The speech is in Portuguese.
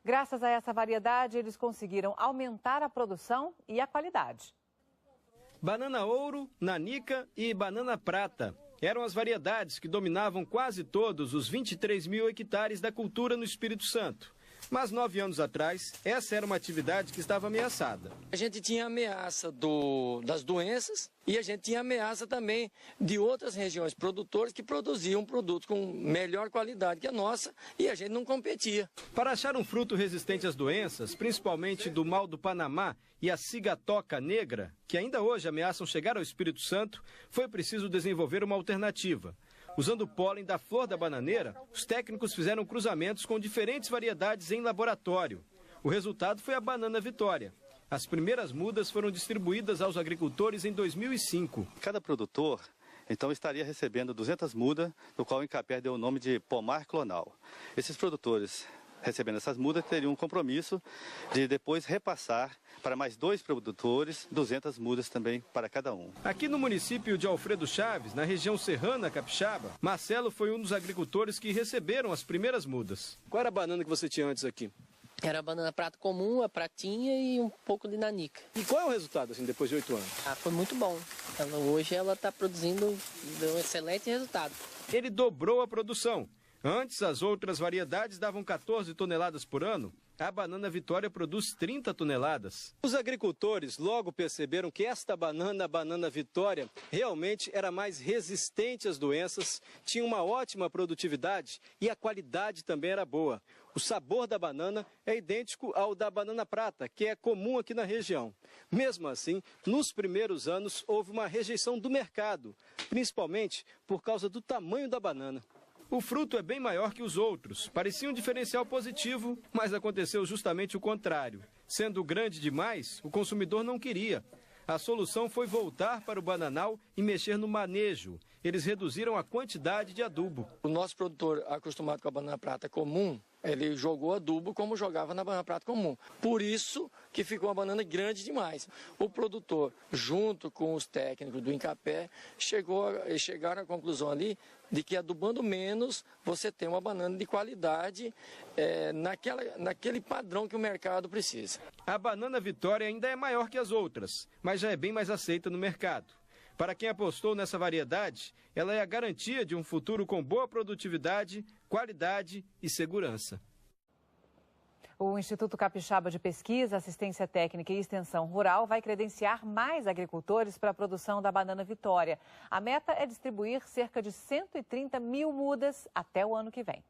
Graças a essa variedade, eles conseguiram aumentar a produção e a qualidade. Banana ouro, nanica e banana prata eram as variedades que dominavam quase todos os 23 mil hectares da cultura no Espírito Santo. Mas 9 anos atrás, essa era uma atividade que estava ameaçada. A gente tinha ameaça das doenças e a gente tinha ameaça também de outras regiões produtoras que produziam produtos com melhor qualidade que a nossa e a gente não competia. Para achar um fruto resistente às doenças, principalmente do mal do Panamá e a cigatoca negra, que ainda hoje ameaçam chegar ao Espírito Santo, foi preciso desenvolver uma alternativa. Usando o pólen da flor da bananeira, os técnicos fizeram cruzamentos com diferentes variedades em laboratório. O resultado foi a banana Vitória. As primeiras mudas foram distribuídas aos agricultores em 2005. Cada produtor, então, estaria recebendo 200 mudas, no qual o Incapé deu o nome de pomar clonal. Esses produtores, recebendo essas mudas, teriam um compromisso de depois repassar para mais 2 produtores, 200 mudas também para cada um. Aqui no município de Alfredo Chaves, na região serrana capixaba, Marcelo foi um dos agricultores que receberam as primeiras mudas. Qual era a banana que você tinha antes aqui? Era a banana prata comum, a pratinha e um pouco de nanica. E qual é o resultado, assim, depois de 8 anos? Foi muito bom. Hoje ela está produzindo um excelente resultado. Ele dobrou a produção. Antes, as outras variedades davam 14 toneladas por ano. A banana Vitória produz 30 toneladas. Os agricultores logo perceberam que esta banana, a banana Vitória, realmente era mais resistente às doenças, tinha uma ótima produtividade e a qualidade também era boa. O sabor da banana é idêntico ao da banana prata, que é comum aqui na região. Mesmo assim, nos primeiros anos houve uma rejeição do mercado, principalmente por causa do tamanho da banana. O fruto é bem maior que os outros. Parecia um diferencial positivo, mas aconteceu justamente o contrário. Sendo grande demais, o consumidor não queria. A solução foi voltar para o bananal e mexer no manejo. Eles reduziram a quantidade de adubo. O nosso produtor, acostumado com a banana prata comum, ele jogou adubo como jogava na banana prata comum. Por isso que ficou uma banana grande demais. O produtor, junto com os técnicos do Incapé, chegaram à conclusão ali de que adubando menos, você tem uma banana de qualidade naquele padrão que o mercado precisa. A banana Vitória ainda é maior que as outras, mas já é bem mais aceita no mercado. Para quem apostou nessa variedade, ela é a garantia de um futuro com boa produtividade, qualidade e segurança. O Instituto Capixaba de Pesquisa, Assistência Técnica e Extensão Rural vai credenciar mais agricultores para a produção da banana Vitória. A meta é distribuir cerca de 130 mil mudas até o ano que vem.